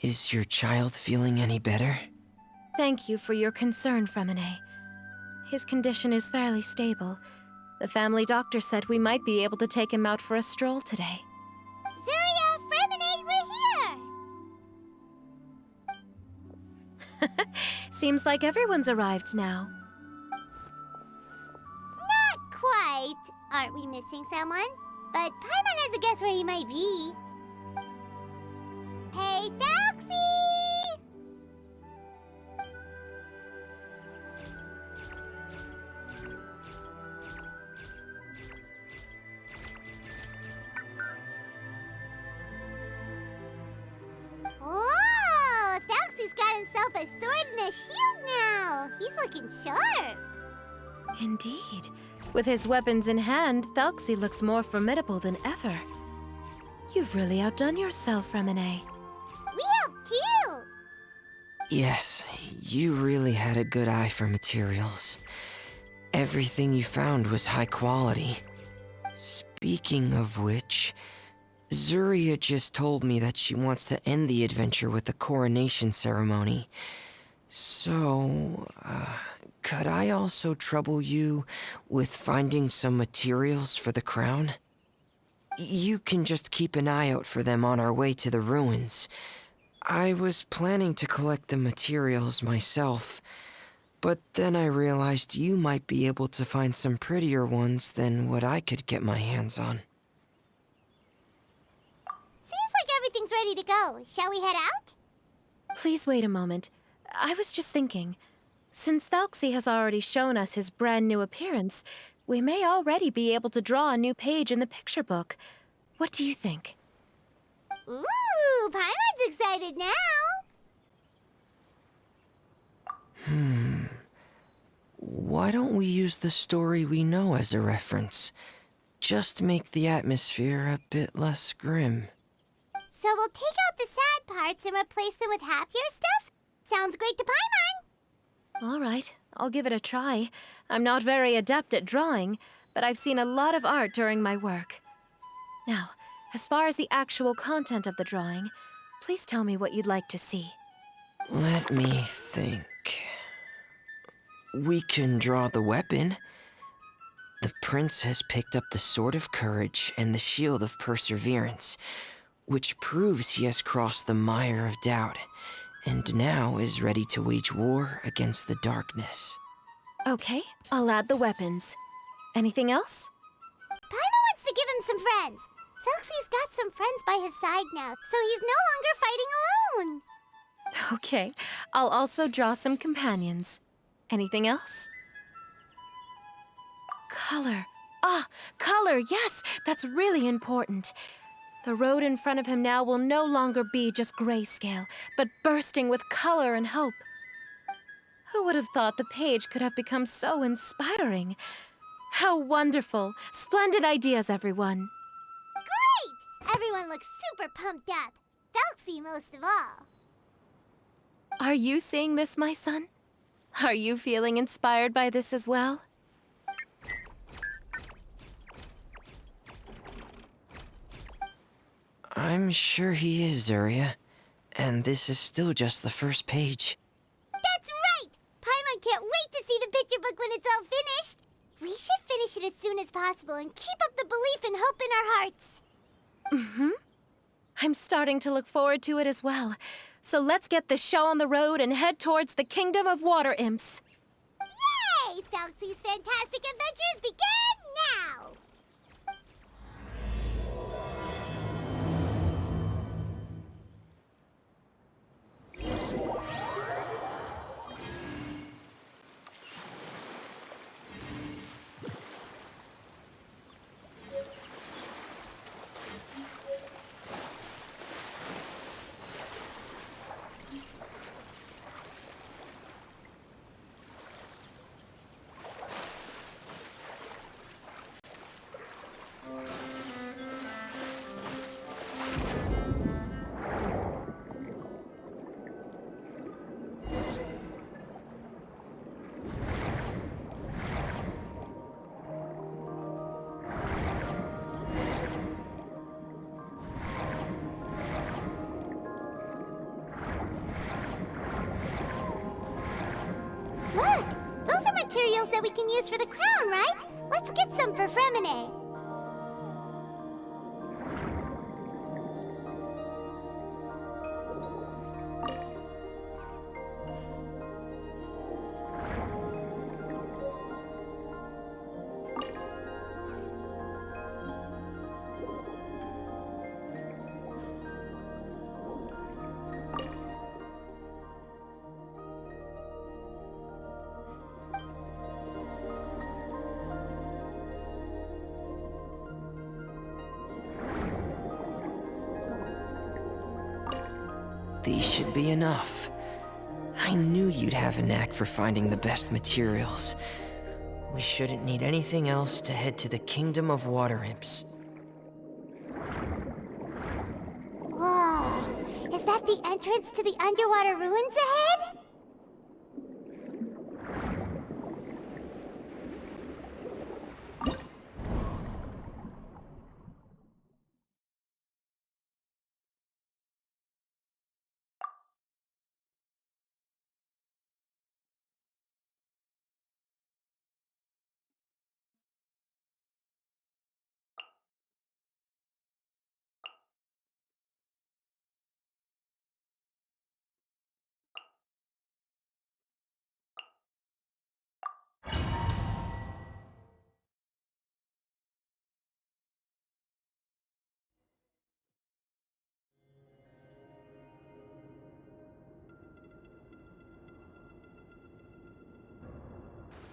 Is your child feeling any better? Thank you for your concern, Freminet. His condition is fairly stable. The family doctor said we might be able to take him out for a stroll today. Zuria, Freminet, we're here! Seems like everyone's arrived now. Not quite. Aren't we missing someone? But Paimon has a guess where he might be. Hey, Thalxie! Whoa! Thalxie's got himself a sword and a shield now. He's looking sharp. Indeed. With his weapons in hand, Thalxie looks more formidable than ever. You've really outdone yourself, Freminet. We helped too. Yes, you really had a good eye for materials. Everything you found was high quality. Speaking of which, Zuria just told me that she wants to end the adventure with the coronation ceremony. So, could I also trouble you with finding some materials for the crown? You can just keep an eye out for them on our way to the ruins. I was planning to collect the materials myself, but then I realized you might be able to find some prettier ones than what I could get my hands on. Seems like everything's ready to go. Shall we head out? Please wait a moment. I was just thinking. Since Thalxie has already shown us his brand new appearance, we may already be able to draw a new page in the picture book. What do you think? Ooh, Paimon's excited now. Why don't we use the story we know as a reference? Just make the atmosphere a bit less grim. So we'll take out the sad parts and replace them with happier stuff? Sounds great to Paimon. All right, I'll give it a try. I'm not very adept at drawing, but I've seen a lot of art during my work. Now, as far as the actual content of the drawing, please tell me what you'd like to see. Let me think. We can draw the weapon. The prince has picked up the Sword of Courage and the Shield of Perseverance, which proves he has crossed the mire of doubt, and now is ready to wage war against the darkness. Okay, I'll add the weapons. Anything else? Paimon wants to give him some friends. Thalxie's got some friends by his side now, so he's no longer fighting alone. Okay, I'll also draw some companions. Anything else? Color. Ah, color, yes! That's really important. The road in front of him now will no longer be just grayscale, but bursting with color and hope. Who would have thought the page could have become so inspiring? How wonderful! Splendid ideas, everyone! Great! Everyone looks super pumped up. Thalxie most of all. Are you seeing this, my son? Are you feeling inspired by this as well? I'm sure he is, Zuria. And this is still just the first page. That's right! Paimon can't wait to see the picture book when it's all finished. We should finish it as soon as possible and keep up the belief and hope in our hearts. I'm starting to look forward to it as well. So let's get the show on the road and head towards the Kingdom of Water Imps. Yay! Thalxie's fantastic adventures begin now! that we can use for the crown, right? Let's get some for Freminet. These should be enough. I knew you'd have a knack for finding the best materials. We shouldn't need anything else to head to the Kingdom of Water Imps. Whoa! Is that the entrance to the underwater ruins ahead?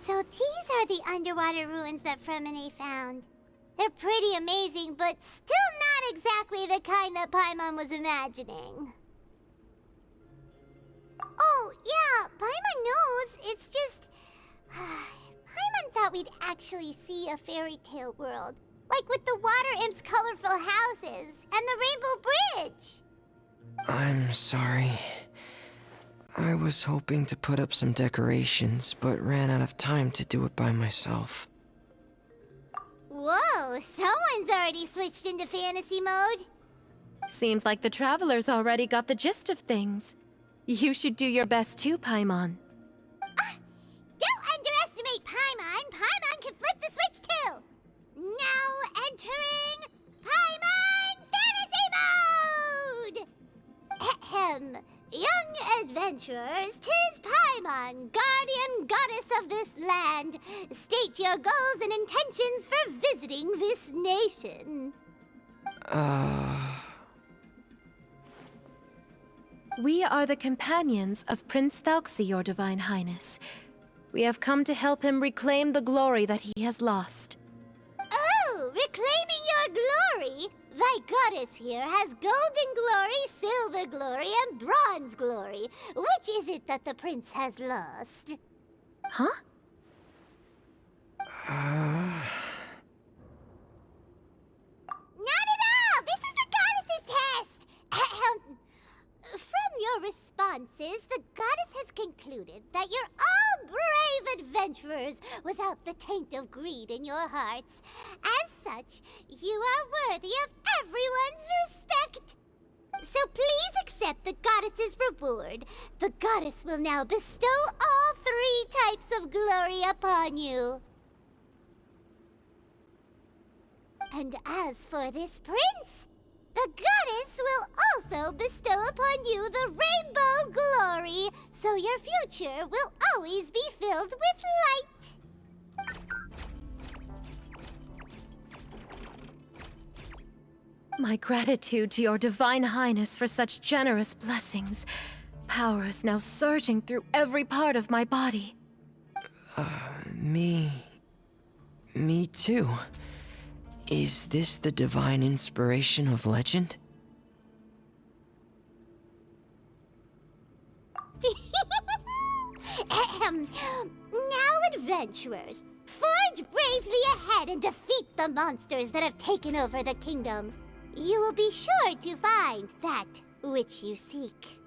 So these are the underwater ruins that Freminet found. They're pretty amazing, but still not exactly the kind that Paimon was imagining. Oh, yeah, Paimon knows. It's just... Paimon thought we'd actually see a fairy tale world. Like with the water imps' colorful houses and the rainbow bridge. I'm sorry. I was hoping to put up some decorations, but ran out of time to do it by myself. Whoa, someone's already switched into fantasy mode. Seems like the travelers already got the gist of things. You should do your best too, Paimon. Don't underestimate Paimon. Paimon can flip the switch too. Now entering Paimon Fantasy Mode! Ahem. Young adventurers, 'tis Paimon, guardian goddess of this land. State your goals and intentions for visiting this nation. We are the companions of Prince Thalxi, your Divine Highness. We have come to help him reclaim the glory that he has lost. Oh, reclaiming your glory? Thy goddess here has golden glory, silver glory, and bronze glory. Which is it that the prince has lost? Huh? Not at all! This is the goddess's test! Ahem. From your responses, the goddess has concluded that you're all brave adventurers without the taint of greed in your hearts. As such, you are worthy of everyone's respect. So please accept the goddess's reward. The goddess will now bestow all 3 types of glory upon you. And as for this prince, the goddess will also bestow upon you the rainbow glory, so your future will always be filled with light. My gratitude to your Divine Highness for such generous blessings. Power is now surging through every part of my body. Me too. Is this the divine inspiration of legend? Ahem. Now, adventurers, forge bravely ahead and defeat the monsters that have taken over the kingdom. You will be sure to find that which you seek.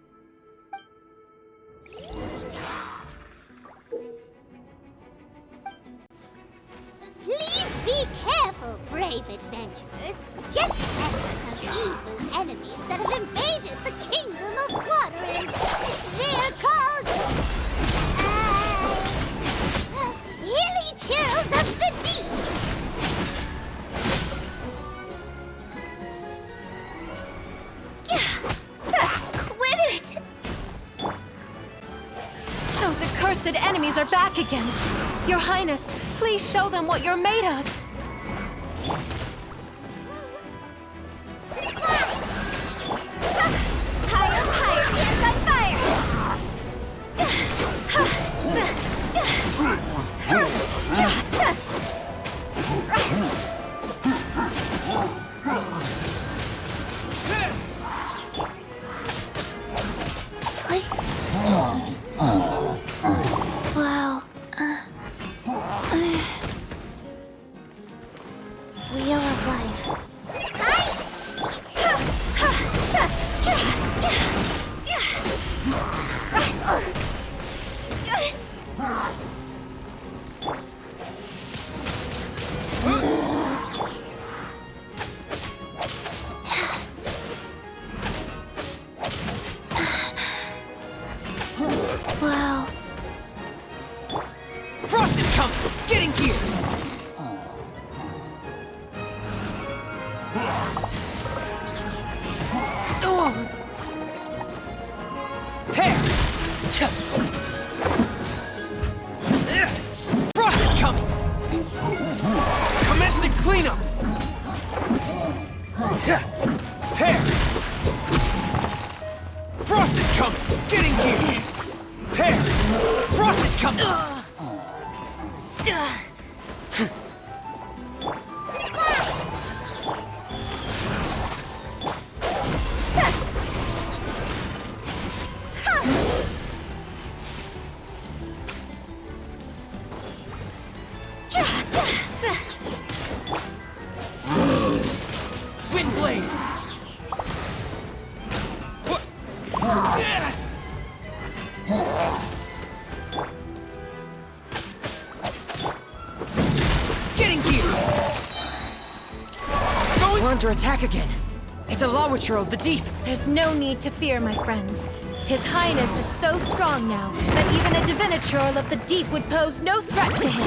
Please be careful, brave adventurers. Just after some evil enemies that have invaded the kingdom of water imps. They are called... enemies are back again. Your Highness, please show them what you're made of. Higher, higher, hands on fire! Wow. Wheel of life. Wow. Frost is coming! Getting here! Oh! Pear! Frost is coming! Commence the cleanup! Pear! Frost is coming! Getting here! Pear! Frost is coming! Wind blade! Getting here! We're under attack again. It's a Lawitcher of the deep. There's no need to fear, my friends. His Highness is so strong now that even a Diviniture of the deep would pose no threat to him.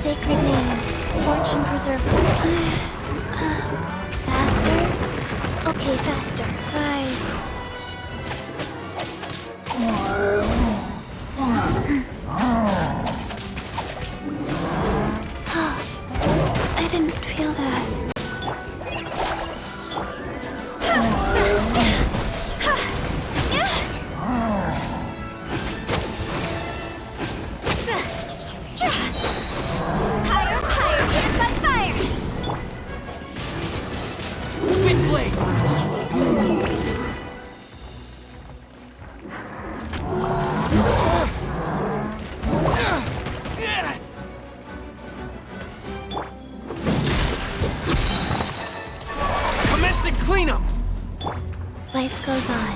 Sacred name, fortune preserver. Faster? Okay, faster. Rise. I didn't feel that. Higher, higher, hands on fire! Wind blade! Commence the cleanup! Life goes on.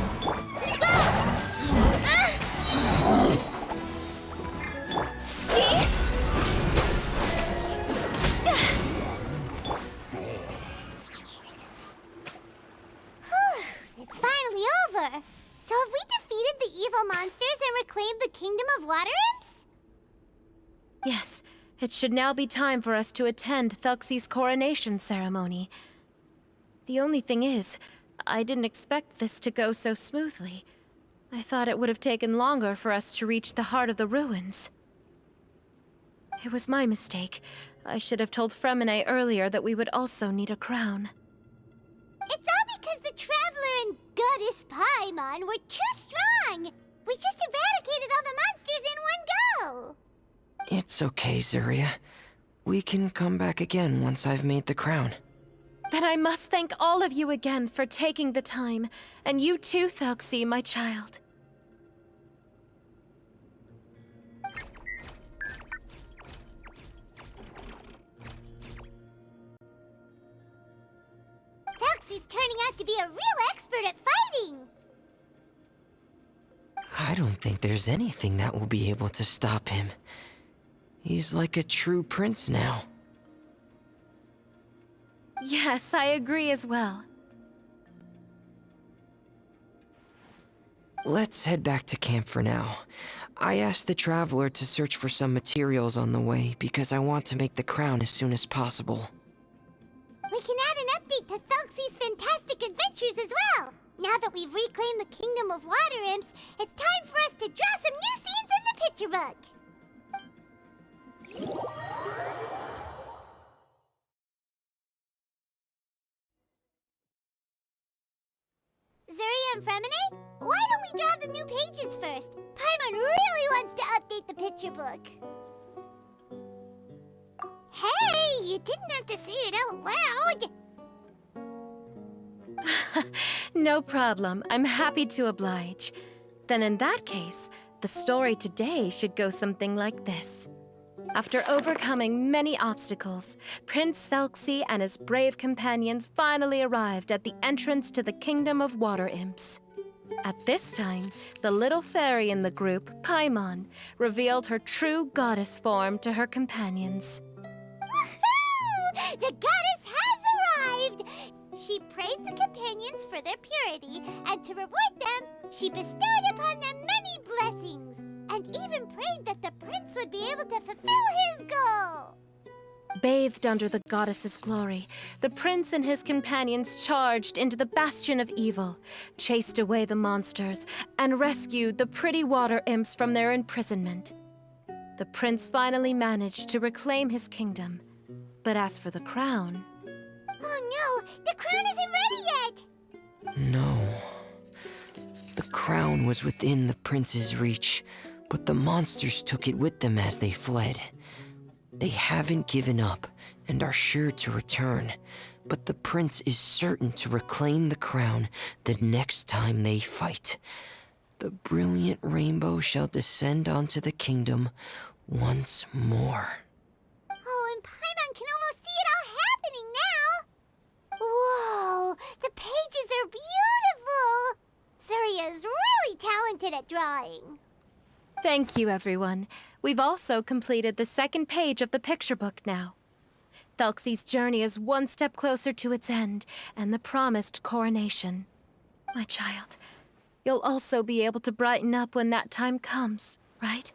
It's finally over. So have we defeated the evil monsters and reclaimed the kingdom of water imps? Yes, it should now be time for us to attend Thuxie's coronation ceremony. The only thing is, I didn't expect this to go so smoothly. I thought it would have taken longer for us to reach the heart of the ruins. It was my mistake. I should have told Freminet earlier that we would also need a crown. It's all because the Traveler and Goddess Paimon were too strong! We just eradicated all the monsters in one go! It's okay, Zuria. We can come back again once I've made the crown. Then I must thank all of you again for taking the time, and you too, Thuxie, my child. Thuxie's turning out to be a real expert at fighting! I don't think there's anything that will be able to stop him. He's like a true prince now. Yes, I agree as well. Let's head back to camp for now. I asked the traveler to search for some materials on the way because I want to make the crown as soon as possible. We can add an update to Thelxie's fantastic adventures as well. Now that we've reclaimed the Kingdom of Water Imps, it's time for us to draw some new scenes in the picture book. Zuria and Freminet, why don't we draw the new pages first? Paimon really wants to update the picture book. Hey, you didn't have to say it out loud. No problem. I'm happy to oblige. Then in that case, the story today should go something like this. After overcoming many obstacles, Prince Thelxie and his brave companions finally arrived at the entrance to the Kingdom of Water Imps. At this time, the little fairy in the group, Paimon, revealed her true goddess form to her companions. Woohoo! The goddess has arrived! She praised the companions for their purity, and to reward them, she bestowed upon them many blessings, and even prayed that the prince would be able to fulfill his goal. Bathed under the goddess's glory, the prince and his companions charged into the bastion of evil, chased away the monsters, and rescued the pretty water imps from their imprisonment. The prince finally managed to reclaim his kingdom. But as for the crown... Oh no, the crown isn't ready yet! No. The crown was within the prince's reach, but the monsters took it with them as they fled. They haven't given up and are sure to return, but the prince is certain to reclaim the crown the next time they fight. The brilliant rainbow shall descend onto the kingdom once more. Oh, and Paimon can almost see it all happening now! Whoa, the pages are beautiful! Zuria is really talented at drawing. Thank you, everyone. We've also completed the second page of the picture book now. Thelxie's journey is one step closer to its end and the promised coronation. My child, you'll also be able to brighten up when that time comes, right?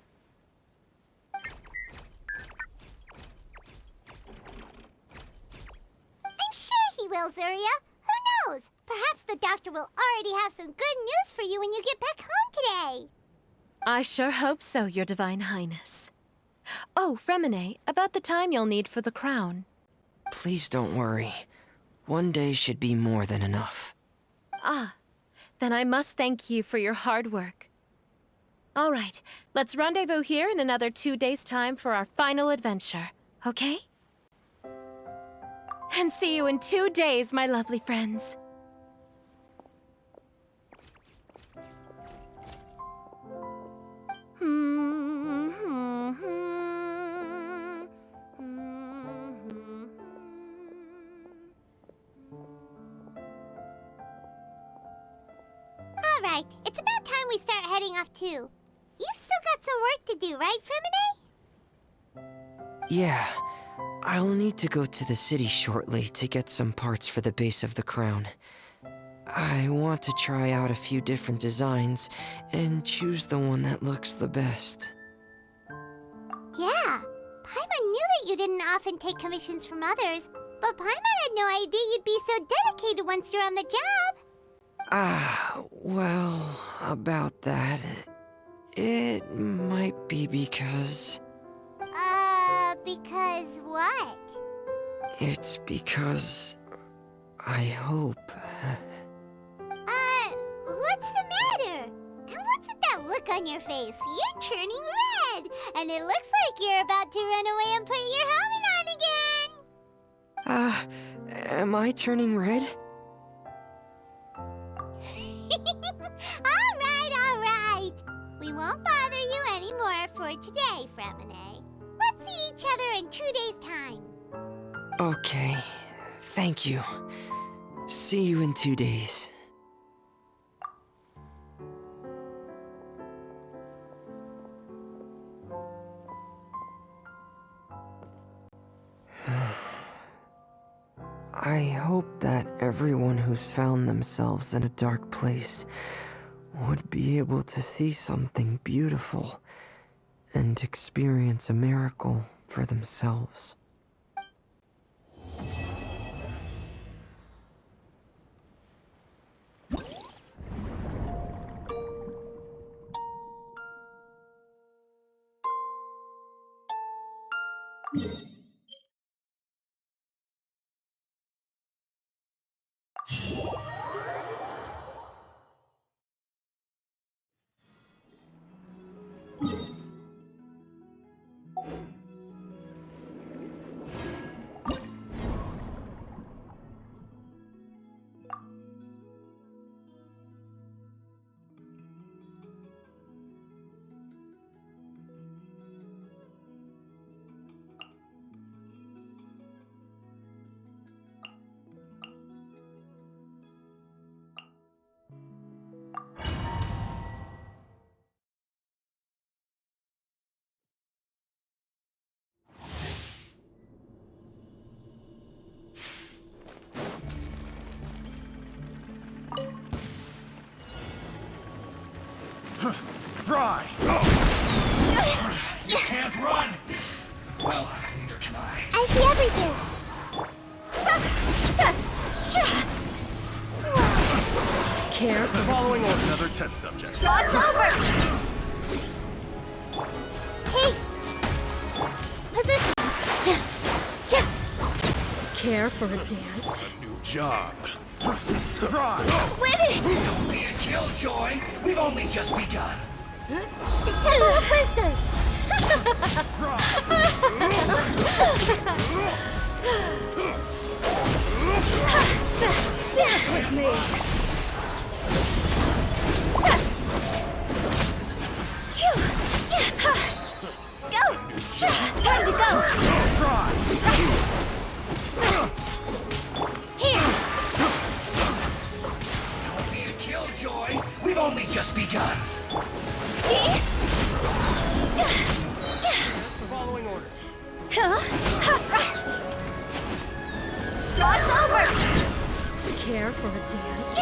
I'm sure he will, Zuria. Who knows? Perhaps the doctor will already have some good news for you when you get back home today. I sure hope so, Your Divine Highness. Oh, Freminet, about the time you'll need for the crown. Please don't worry. One day should be more than enough. Ah, then I must thank you for your hard work. All right, let's rendezvous here in another 2 days' time for our final adventure, okay? And see you in 2 days, my lovely friends. All right, it's about time we start heading off too. You've still got some work to do, right, Freminet? Yeah, I'll need to go to the city shortly to get some parts for the base of the crown. I want to try out a few different designs and choose the one that looks the best. Yeah, Paimon knew that you didn't often take commissions from others, but Paimon had no idea you'd be so dedicated once you're on the job. Well, about that, it might be because... Because what? It's because... I hope... What's the matter? And what's with that look on your face? You're turning red, and it looks like you're about to run away and put your helmet on again. Am I turning red? All right. We won't bother you anymore for today, Freminet. Let's see each other in 2 days' time. Okay, thank you. See you in 2 days. I hope that everyone who's found themselves in a dark place would be able to see something beautiful and experience a miracle for themselves. Fry! You can't run! Well, neither can I. I see everything. Care for Following on another test subject. Dog's over! Hey! Positions! care for a dance. A new job. Fry! Win it! Don't be a killjoy! We've only just begun. The Temple of Wisdom! Dance with me! Go! Time to go! Here! Don't be a killjoy! We've only just begun. Following orders. Dog's over! Care for a dance.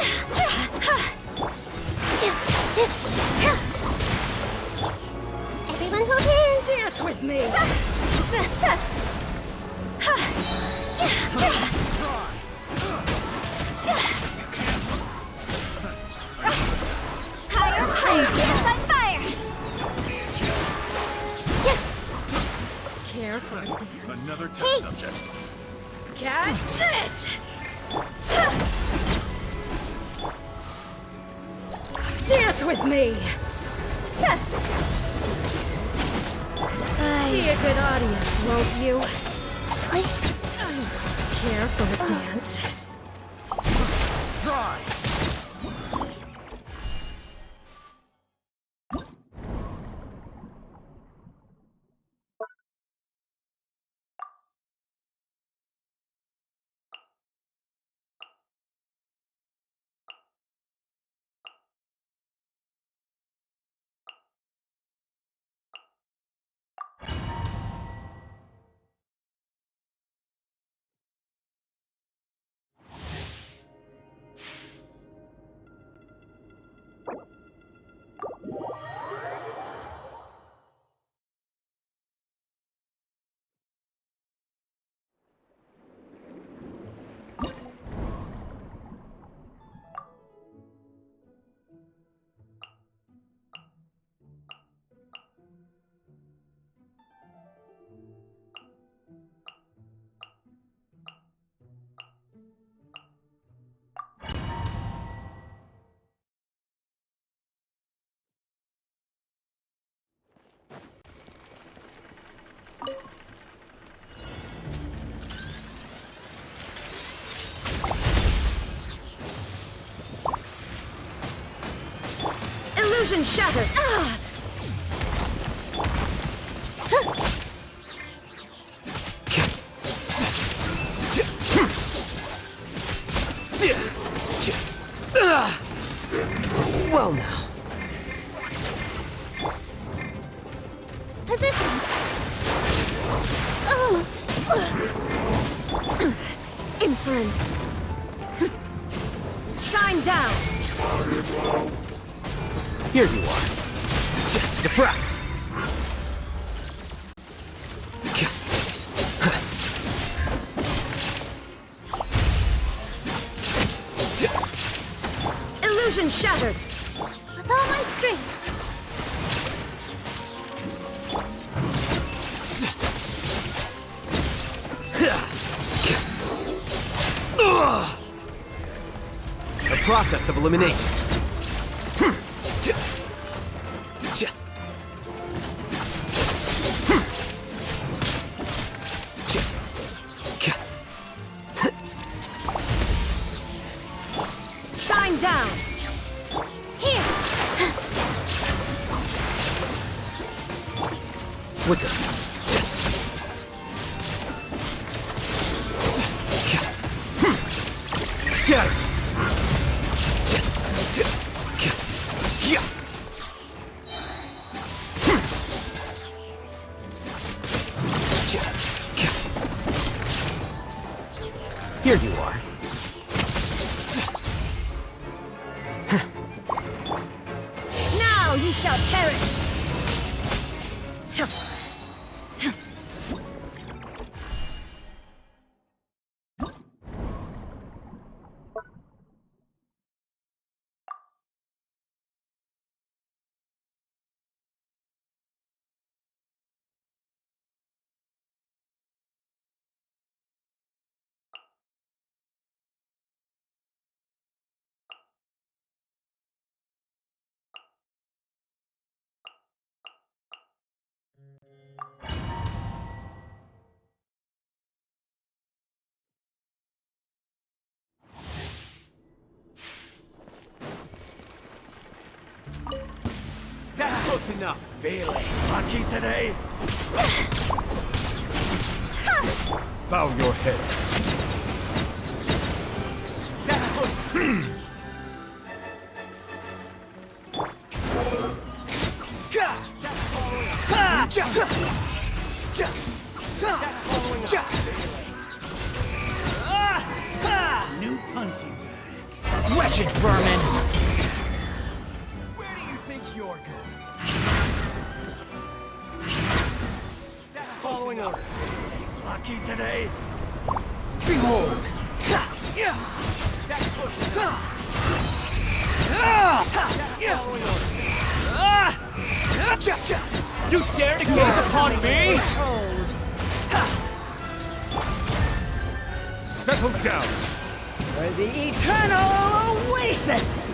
Everyone hold hands! Dance with me! Higher, higher! Dance on fire! Care for a dance. Another test subject. Catch this! Dance with me! Be a good audience, won't you? Care for a dance. Fry! Illusion shattered! Ah! Well now. Positions! Excellent. Shine down. Here you are. Defract! Illusion shattered. With all my strength. The process of elimination. Shine down. Here! Flicker. Scatter. Here you are. Now you shall perish. That's close enough. Feeling lucky today? Bow your head. That's close. New punching bag. Wretched vermin! Where do you think you're going? That's following orders. Lucky today? Behold! That's close enough. That's following orders. You dare to gaze upon me? Settle down. For the eternal oasis!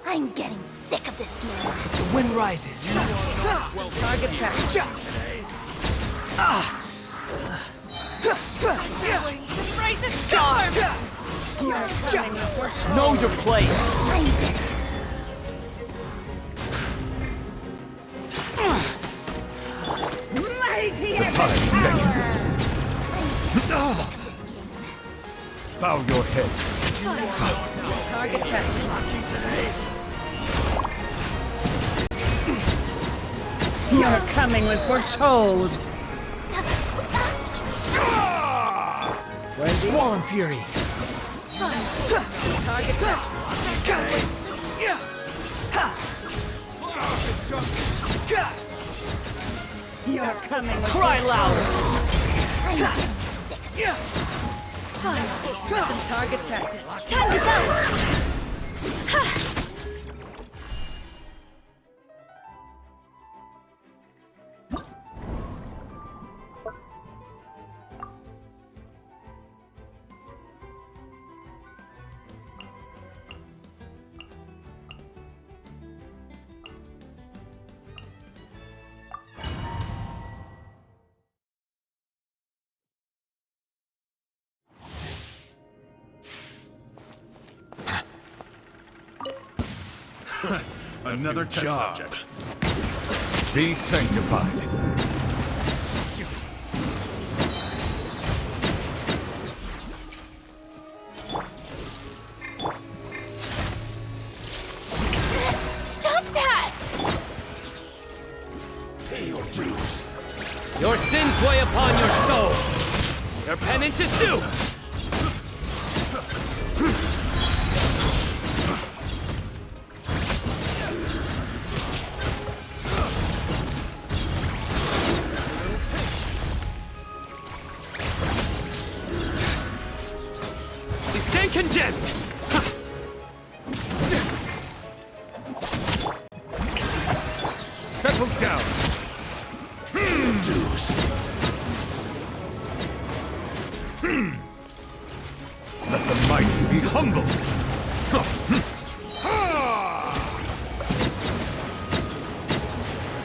I'm getting sick of this game. The wind rises. Target practice. Embrace a storm. Know your place! Mighty The time's beckoning. Bow your head. target practice. Your coming was foretold. Swollen fury! Target practice. Your coming was Cry louder! some target practice. Time to go! Another test job. subject. Be sanctified. Stop that! Pay your dues. Your sins weigh upon your soul! Their penance is due! You stand condemned! Settle down. Let the mighty be humbled.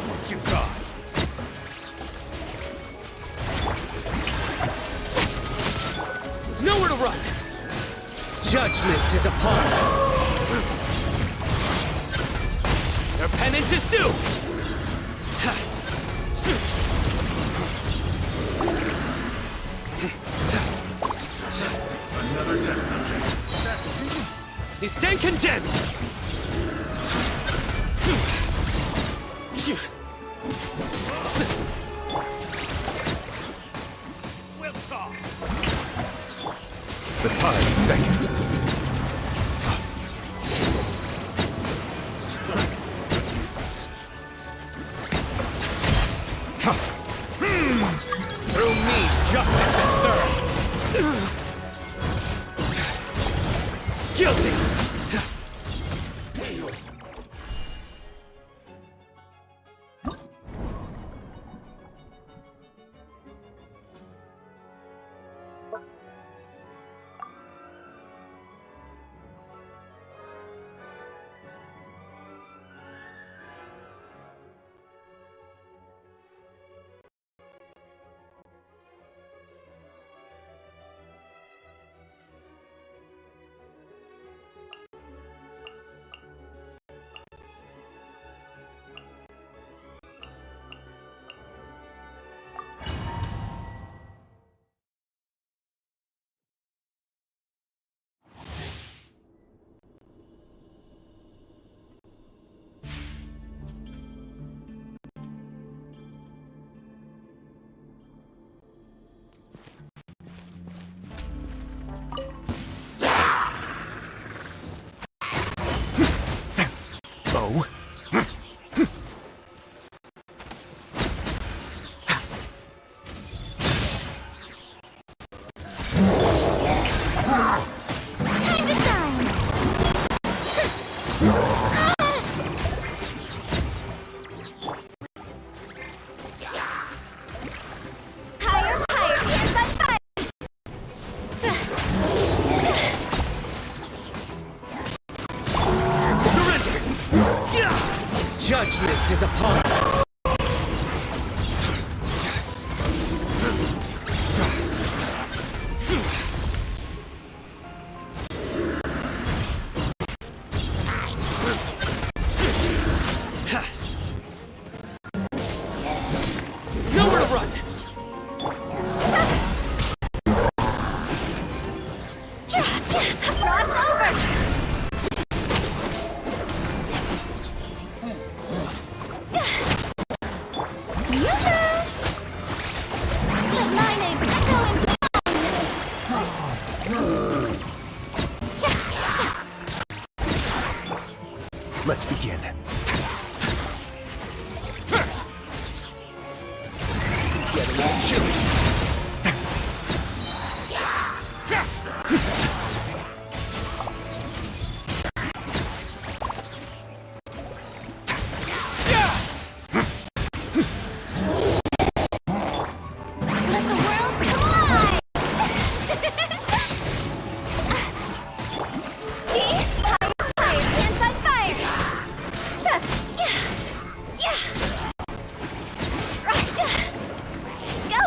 What you got? Nowhere to run! Judgment is upon us. Their penance is due! Another test subject. You stand condemned! We'll talk. The tides beckon. Through me, justice is served! Guilty! Oh. Time to shine! Higher, higher, hands on fire! Judgment is upon us. Nowhere to run! Cross over! Let my name echo in Let's begin. Getting all chilly. Let the world collide! Fire, hands on fire! Go!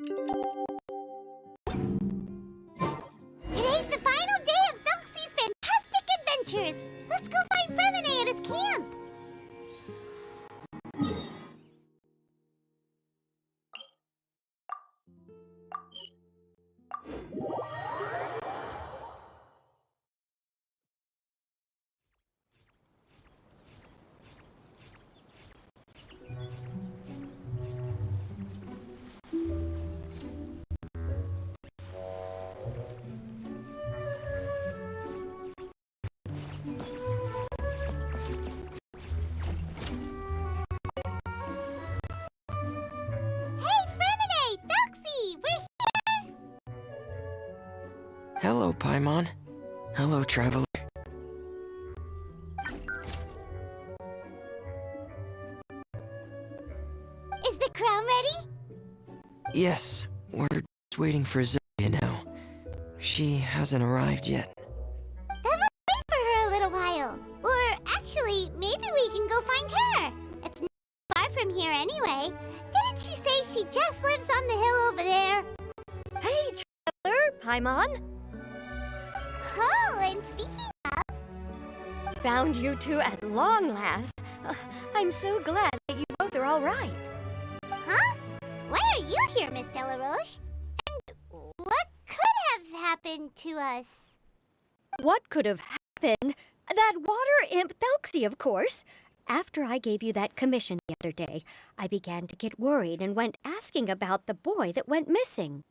Today's the final day of Felxie's fantastic adventures! Let's go find Freminet at his camp! Hey, Freminet! Felxie! We're here! Hello, Paimon. Hello, traveler. Is the crown ready? Yes, we're just waiting for Zoya now. She hasn't arrived yet. Then let's wait for her a little while. Or actually, maybe we can go find her. It's not far from here anyway. Didn't she say she just lives on the hill over there? Hey, traveler, Paimon. Oh, and speaking of... Found you two at long last. I'm so glad that you both are all right. Huh? Why are you here, Miss Delaroche? And what could have happened to us? What could have happened? That water imp Felxie, of course. After I gave you that commission the other day, I began to get worried and went asking about the boy that went missing.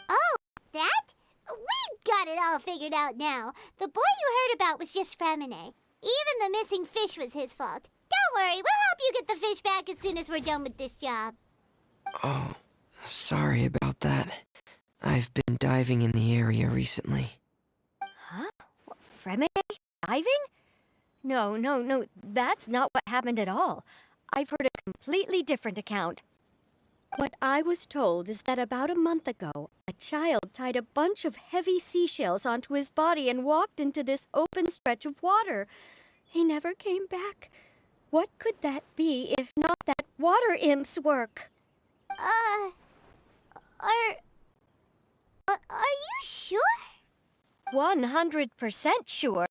Oh, that? We've got it all figured out now. The boy you heard about was just Freminet. Even the missing fish was his fault. Don't worry, we'll help you get the fish back as soon as we're done with this job. Oh, sorry about that. I've been diving in the area recently. Huh? What, Freminet diving? No, that's not what happened at all. I've heard a completely different account. What I was told is that about a month ago, a child tied a bunch of heavy seashells onto his body and walked into this open stretch of water. He never came back. What could that be if not that water imp's work? Are you sure? 100% sure.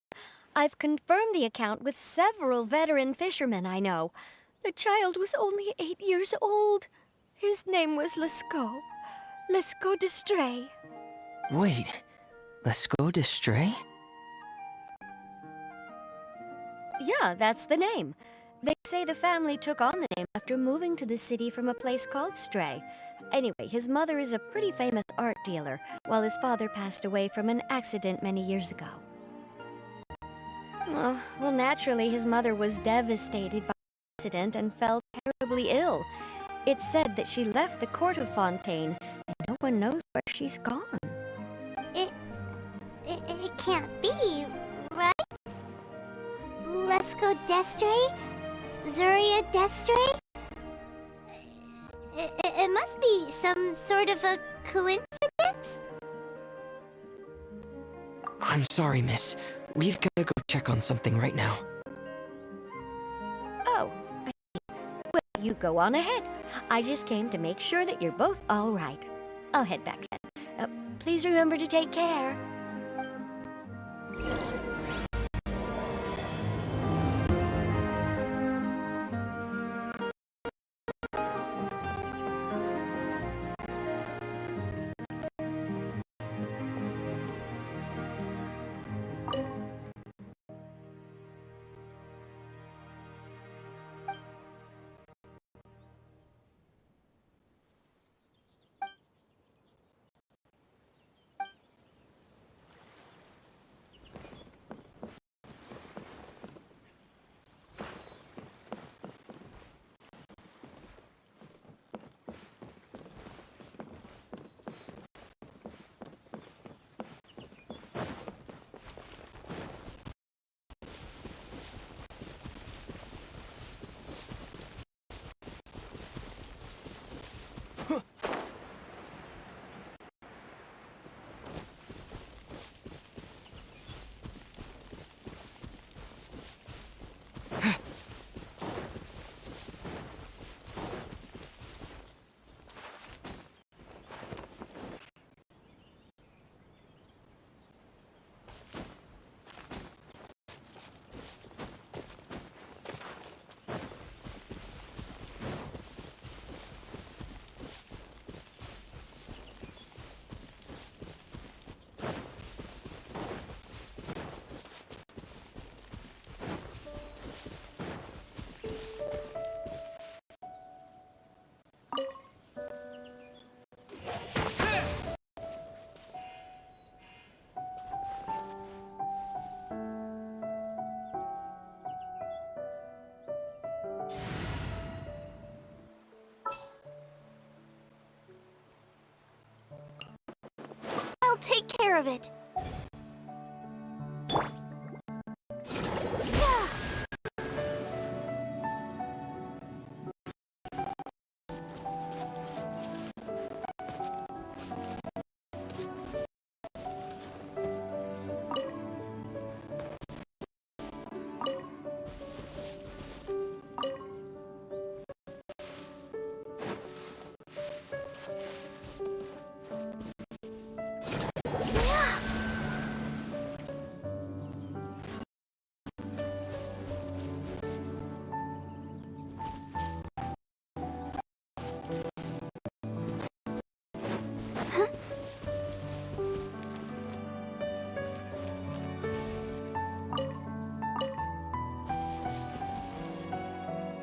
I've confirmed the account with several veteran fishermen I know. The child was only 8 years old. His name was Lescaut. Lescaut d'Estray. Wait, Lescaut d'Estray? Yeah, that's the name. They say the family took on the name after moving to the city from a place called Stray. Anyway, his mother is a pretty famous art dealer, while his father passed away from an accident many years ago. Well, naturally, his mother was devastated by the accident and fell terribly ill. It's said that she left the court of Fontaine, and no one knows where she's gone. It can't be, right? Lescaut d'Estray? Zuria d'Estray? It must be some sort of a coincidence? I'm sorry, miss. We've gotta go check on something right now. Oh, I see. Well, you go on ahead. I just came to make sure that you're both all right. I'll head back then. Please remember to take care. of it.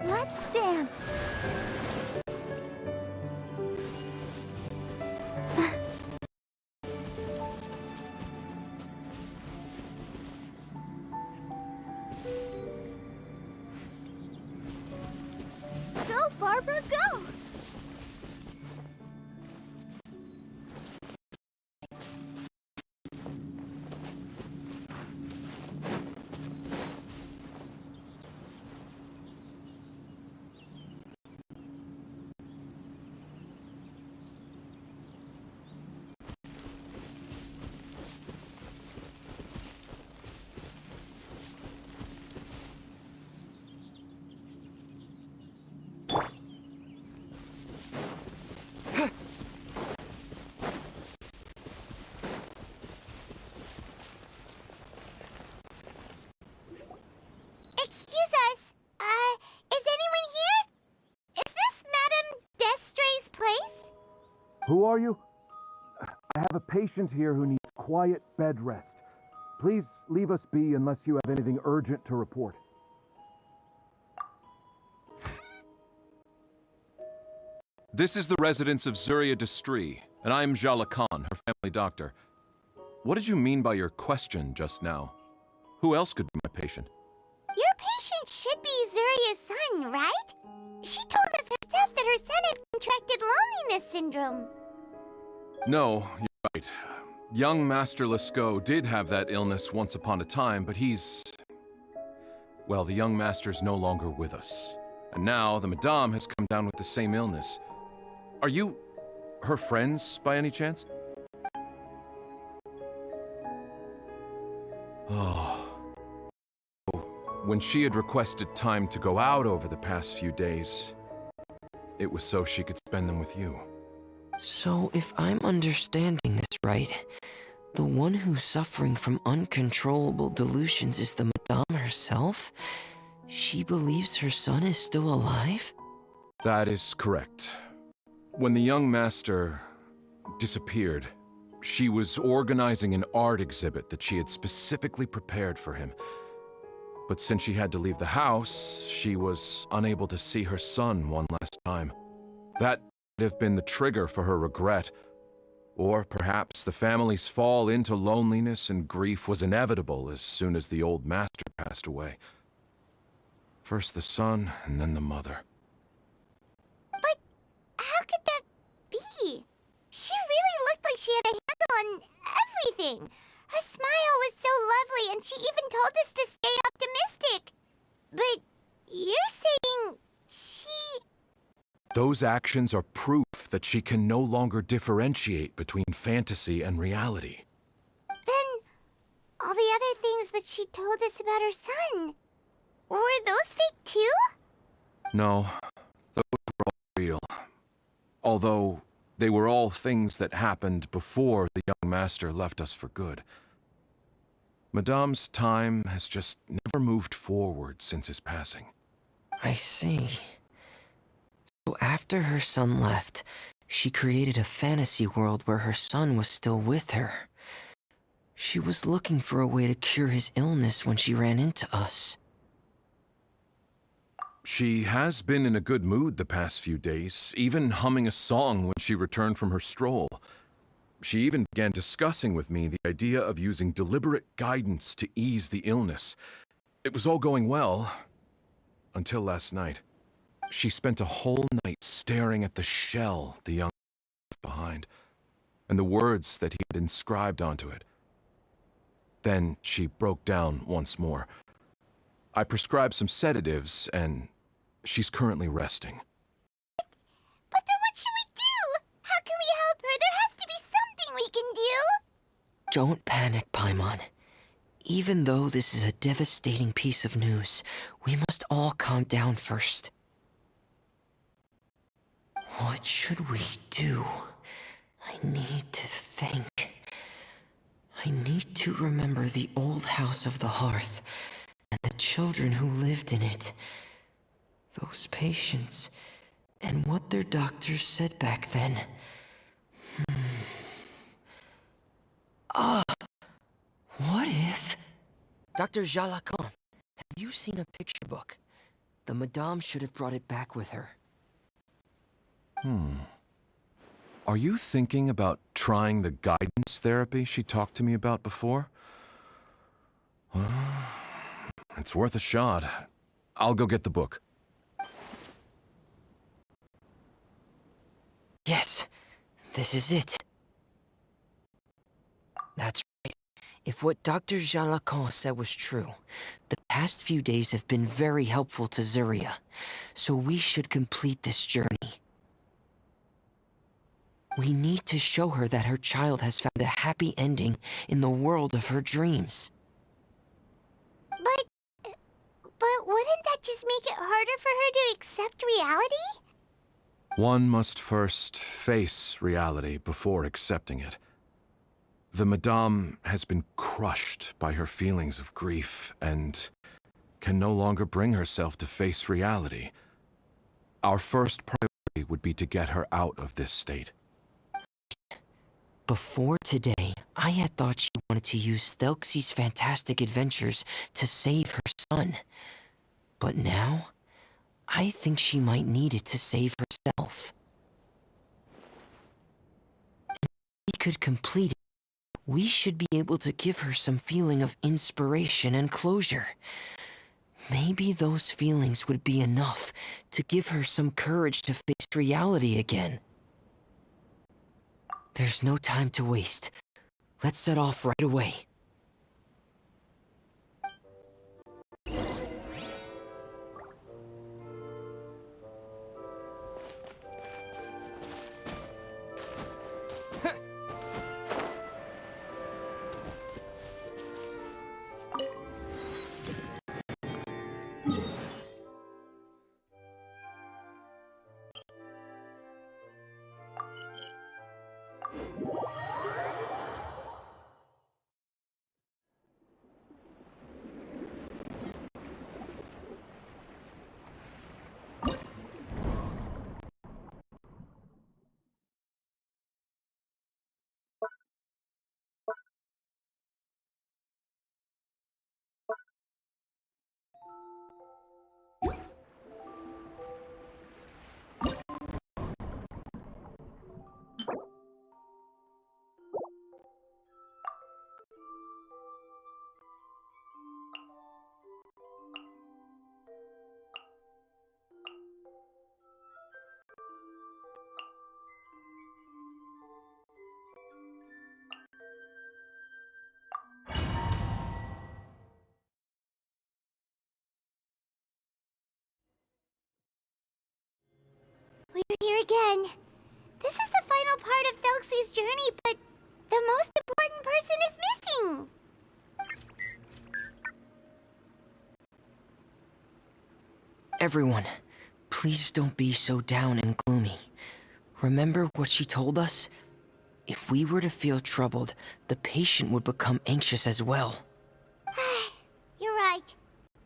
Let's dance. Go, Barbara, go! Excuse us. Is anyone here? Is this Madame Destray's place? Who are you? I have a patient here who needs quiet bed rest. Please leave us be unless you have anything urgent to report. This is the residence of Zuria Destry, and I'm Jala Khan, her family doctor. What did you mean by your question just now? Who else could be my patient? Your patient should be Zuria's son, right? She told us herself that her son had contracted loneliness syndrome. No, you're right. Young Master Lescaut did have that illness once upon a time, but he's... Well, the young master's no longer with us. And now the Madame has come down with the same illness. Are you her friends, by any chance? Oh. When she had requested time to go out over the past few days, it was so she could spend them with you. So, if I'm understanding this right, the one who's suffering from uncontrollable delusions is the Madame herself? She believes her son is still alive? That is correct. When the young master disappeared, she was organizing an art exhibit that she had specifically prepared for him. But since she had to leave the house, she was unable to see her son one last time. That might have been the trigger for her regret. Or perhaps the family's fall into loneliness and grief was inevitable as soon as the old master passed away. First the son, and then the mother. But how could that be? She really looked like she had a handle on everything. Her smile was so lovely, and she even told us to stay optimistic. But you're saying she... Those actions are proof that she can no longer differentiate between fantasy and reality. Then all the other things that she told us about her son, were those fake too? No, those were all real. Although they were all things that happened before the young master left us for good. Madame's time has just never moved forward since his passing. I see. So after her son left, she created a fantasy world where her son was still with her. She was looking for a way to cure his illness when she ran into us. She has been in a good mood the past few days, even humming a song when she returned from her stroll. She even began discussing with me the idea of using deliberate guidance to ease the illness. It was all going well, until last night. She spent a whole night staring at the shell the young man left behind, and the words that he had inscribed onto it. Then she broke down once more. I prescribed some sedatives, and she's currently resting. But then what should we do? How can we help her? There has to be something we can do. Don't panic, Paimon. Even though this is a devastating piece of news, we must all calm down first. What should we do? I need to think. I need to remember the old house of the hearth, and the children who lived in it. Those patients, and what their doctors said back then. What if... Dr. Jalacan, have you seen a picture book? The Madame should have brought it back with her. Are you thinking about trying the guidance therapy she talked to me about before? Well, it's worth a shot. I'll go get the book. Yes, this is it. That's right. If what Dr. Jalacan said was true, the past few days have been very helpful to Zuria, so we should complete this journey. We need to show her that her child has found a happy ending in the world of her dreams. But wouldn't that just make it harder for her to accept reality? One must first face reality before accepting it. The Madame has been crushed by her feelings of grief and can no longer bring herself to face reality. Our first priority would be to get her out of this state. Before today, I had thought she wanted to use Thelxie's fantastic adventures to save her son. But now, I think she might need it to save herself. And if we could complete it, we should be able to give her some feeling of inspiration and closure. Maybe those feelings would be enough to give her some courage to face reality again. There's no time to waste. Let's set off right away. We're here again. This is the final part of Thelxie's journey, but the most important person is missing. Everyone, please don't be so down and gloomy. Remember what she told us? If we were to feel troubled, the patient would become anxious as well. You're right.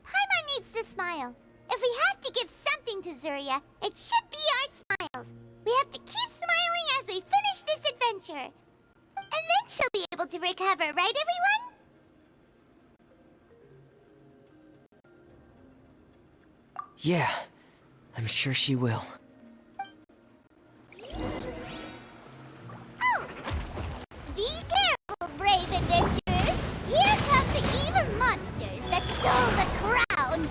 Paimon needs to smile. If we have to give something to Zuria, it should be our smiles. We have to keep smiling as we finish this adventure. And then she'll be able to recover, right everyone? Yeah, I'm sure she will. Oh! Be careful, brave adventurers! Here come the evil monsters that stole the crown!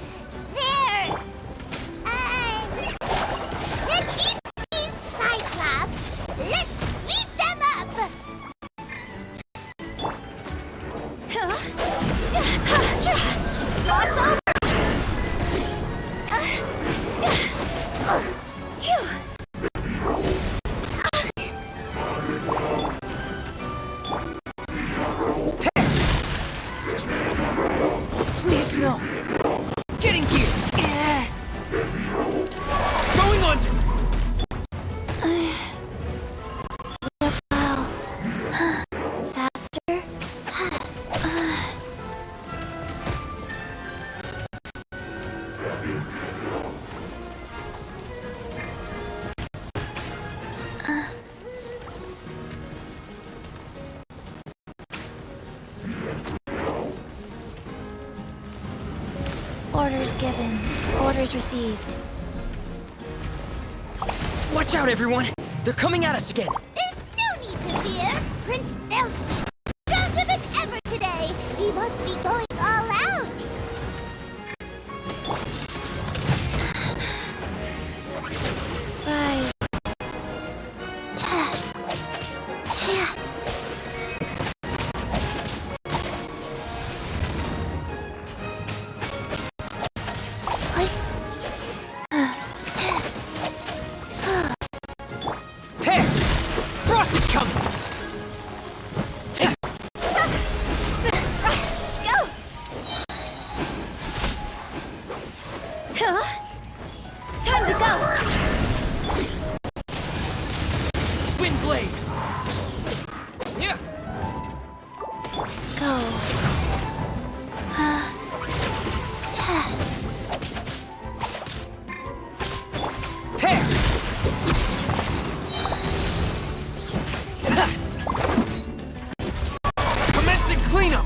They're Gypsies, Cyclops! Let's beat them up! Huh? Orders given. Orders received. Watch out, everyone! They're coming at us again! There's no need to fear. Prince Thelxie is stronger than ever today. He must be going all out. Right. Hey! Frost is coming! Time to go. Wind blade! Yeah! Go. Hey! Commencing cleanup!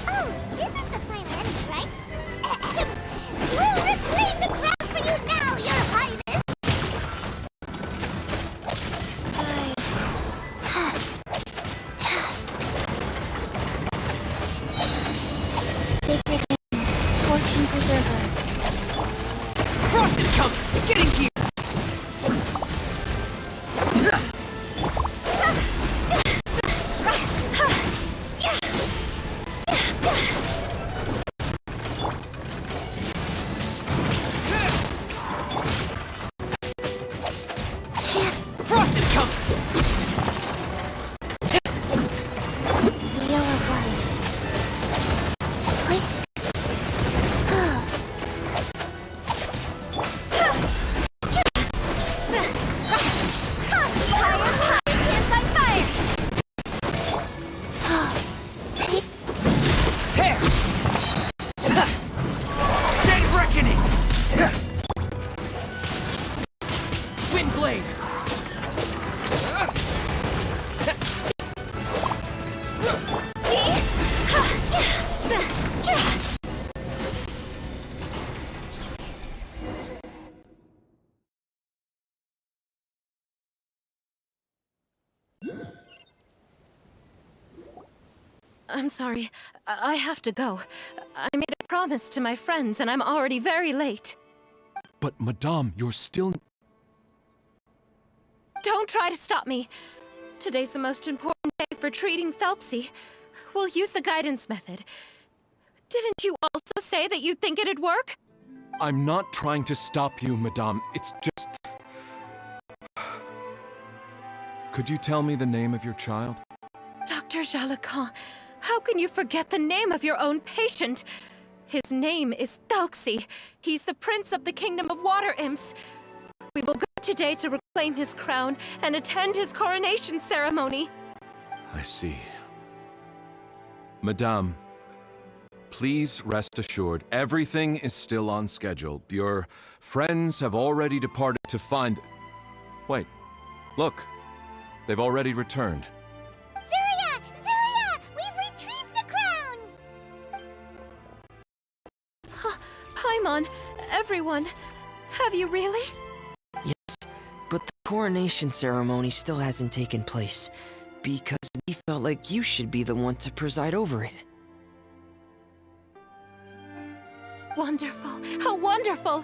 Oh, this is the final enemy, right? We'll reclaim the crown for you now, Your Highness! Sacred Name, Fortune Preserver. Frost is coming! Get in gear! Frost is coming! Wheel of Life. Click. Hair! Dead reckoning! Wind blade! I'm sorry. I have to go. I made a promise to my friends, and I'm already very late. But, Madame, you're still... Don't try to stop me. Today's the most important day for treating Thelxie. We'll use the guidance method. Didn't you also say that you'd think it'd work? I'm not trying to stop you, Madame. It's just... Could you tell me the name of your child? Dr. Jalacan, how can you forget the name of your own patient? His name is Thelxie. He's the prince of the kingdom of water imps. We will go today to reclaim his crown and attend his coronation ceremony. I see. Madame, please rest assured, everything is still on schedule. Your friends have already departed to find... Wait, look. They've already returned. Zuria! Zuria! We've retrieved the crown! Paimon, everyone, have you really? Yes, but the coronation ceremony still hasn't taken place, because we felt like you should be the one to preside over it. Wonderful, how wonderful!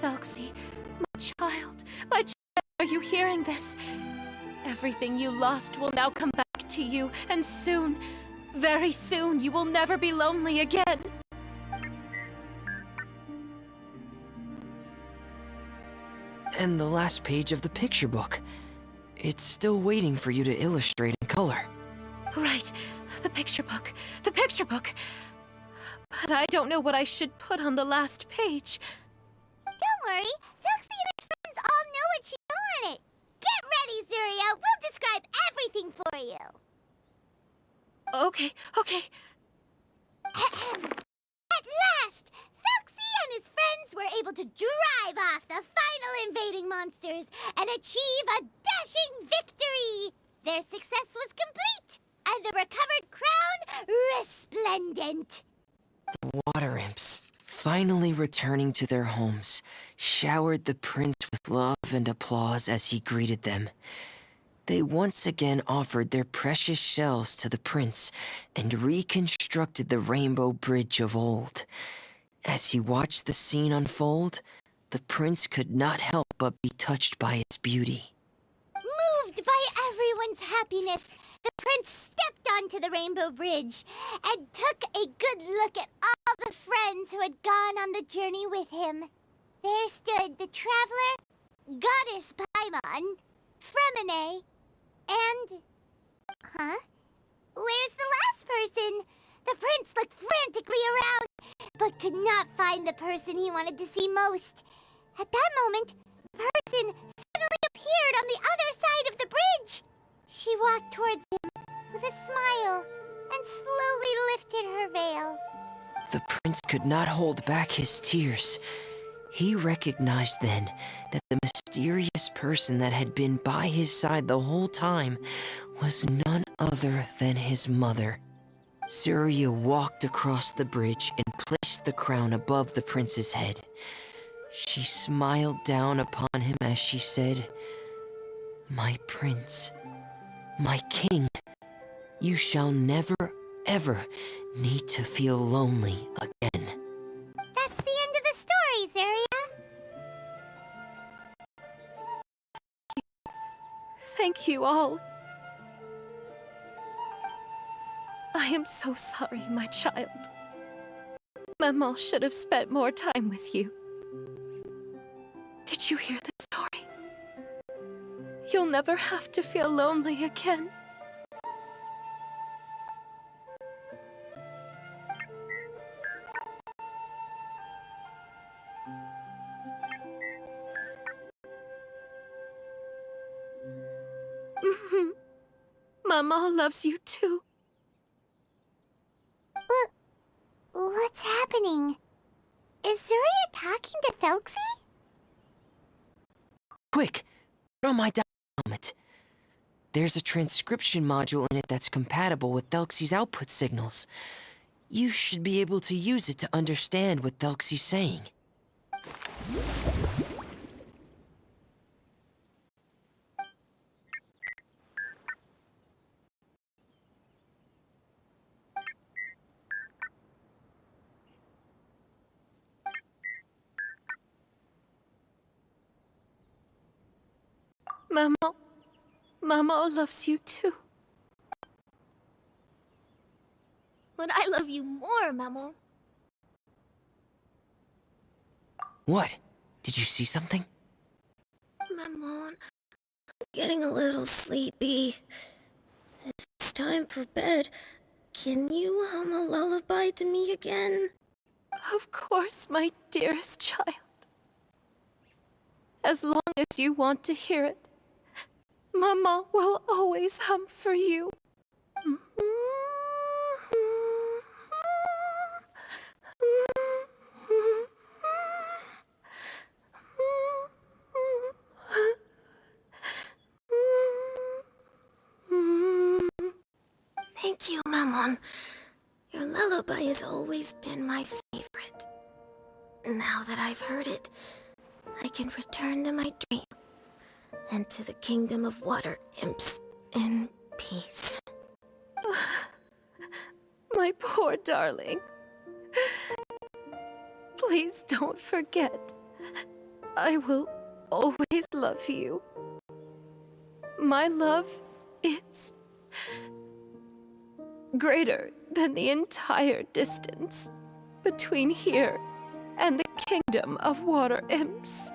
Thelxie, my child, are you hearing this? Everything you lost will now come back to you, and soon, very soon, you will never be lonely again. And the last page of the picture book. It's still waiting for you to illustrate in color. Right, the picture book, the picture book. But I don't know what I should put on the last page. Don't worry, Thelxie and his friends all know what she on it. Get ready, Zuria. We'll describe everything for you. Okay. At last, Thelxie and his friends were able to drive off the final invading monsters and achieve a dashing victory. Their success was complete, and the recovered crown resplendent. Water imps, finally returning to their homes, showered the prince with love and applause as he greeted them. They once again offered their precious shells to the prince and reconstructed the rainbow bridge of old. As he watched the scene unfold, the prince could not help but be touched by its beauty. Moved by everyone's happiness, the prince stepped onto the rainbow bridge and took a good look at all the friends who had gone on the journey with him. There stood the traveler, goddess Paimon, Freminet, and... Huh? Where's the last person? The prince looked frantically around, but could not find the person he wanted to see most. At that moment, the person suddenly appeared on the other side of the bridge. She walked towards him with a smile and slowly lifted her veil. The prince could not hold back his tears. He recognized then that the mysterious person that had been by his side the whole time was none other than his mother. Surya walked across the bridge and placed the crown above the prince's head. She smiled down upon him as she said, "My prince, my king, you shall never, ever need to feel lonely again." That's the end of the story, Zarya. Thank you all. I am so sorry, my child. Maman should have spent more time with you. Did you hear the story? You'll never have to feel lonely again. Maman loves you too. What's happening? Is Zarya talking to Thelxie? Quick, put on my helmet. There's a transcription module in it that's compatible with Thelxie's output signals. You should be able to use it to understand what Thelxie's saying. Maman loves you too. But I love you more, Maman. What? Did you see something? Maman, I'm getting a little sleepy. It's time for bed. Can you hum a lullaby to me again? Of course, my dearest child. As long as you want to hear it, Maman will always hum for you. Thank you, Maman. Your lullaby has always been my favorite. Now that I've heard it, I can return to my dream and to the kingdom of water imps in peace. My poor darling. Please don't forget. I will always love you. My love is greater than the entire distance between here and the kingdom of water imps.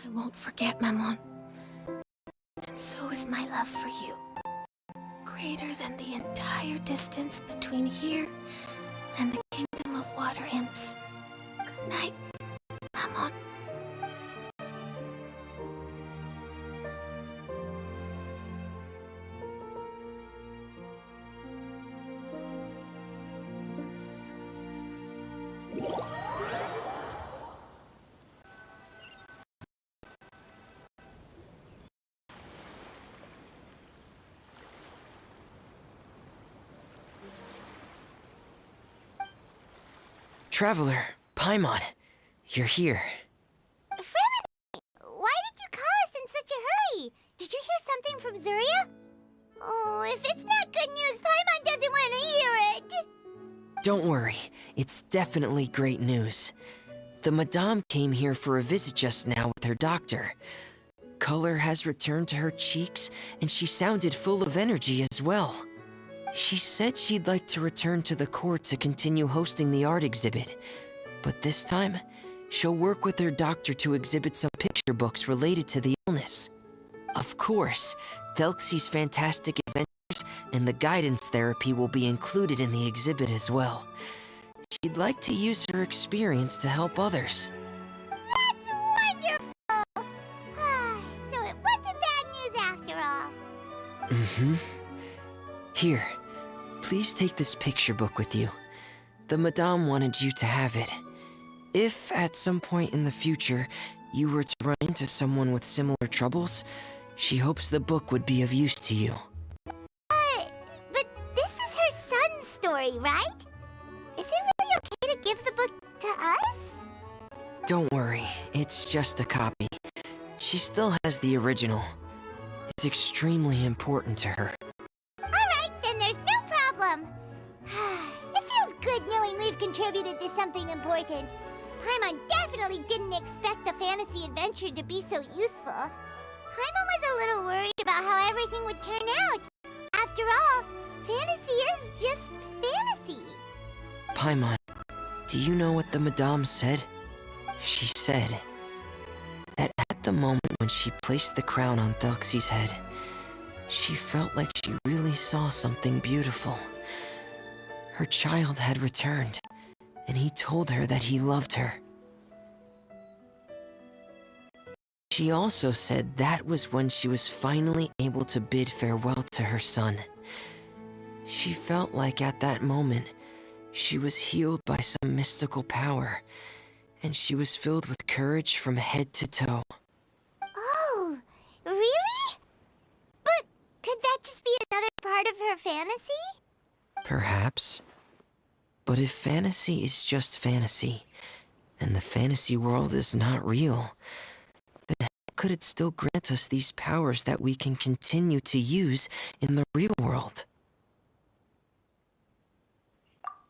I won't forget, Maman. And so is my love for you. Greater than the entire distance between here and the kingdom of water imps. Good night, Maman. Traveler, Paimon, you're here. Freminet, why did you call us in such a hurry? Did you hear something from Zuria? Oh, if it's not good news, Paimon doesn't want to hear it. Don't worry, it's definitely great news. The Madame came here for a visit just now with her doctor. Color has returned to her cheeks, and she sounded full of energy as well. She said she'd like to return to the court to continue hosting the art exhibit. But this time, she'll work with her doctor to exhibit some picture books related to the illness. Of course, Thelxie's fantastic adventures and the guidance therapy will be included in the exhibit as well. She'd like to use her experience to help others. That's wonderful! So it wasn't bad news after all. Mm-hmm. Here, please take this picture book with you. The Madame wanted you to have it. If, at some point in the future, you were to run into someone with similar troubles, she hopes the book would be of use to you. But this is her son's story, right? Is it really okay to give the book to us? Don't worry, it's just a copy. She still has the original. It's extremely important to her. Alright, then there's no problem. It feels good knowing we've contributed to something important. Paimon definitely didn't expect the fantasy adventure to be so useful. Paimon was a little worried about how everything would turn out. After all, fantasy is just fantasy. Paimon, do you know what the Madame said? She said that at the moment when she placed the crown on Thelxie's head, she felt like she really saw something beautiful. Her child had returned, and he told her that he loved her. She also said that was when she was finally able to bid farewell to her son. She felt like at that moment, she was healed by some mystical power, and she was filled with courage from head to toe. Oh, really? But could that just be another part of her fantasy? Perhaps. But if fantasy is just fantasy, and the fantasy world is not real, then how could it still grant us these powers that we can continue to use in the real world?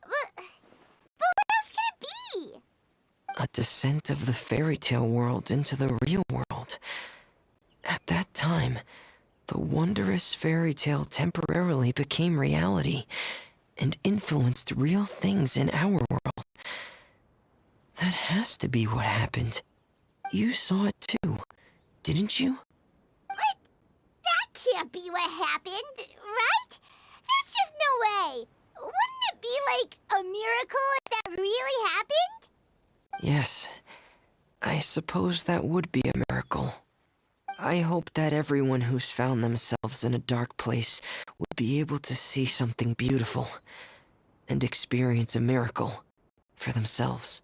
But what else could it be? A descent of the fairy tale world into the real world. At that time, the wondrous fairy tale temporarily became reality and influenced real things in our world. That has to be what happened. You saw it too, didn't you? But that can't be what happened, right? There's just no way. Wouldn't it be like a miracle if that really happened? Yes, I suppose that would be a miracle. I hope that everyone who's found themselves in a dark place would be able to see something beautiful and experience a miracle for themselves.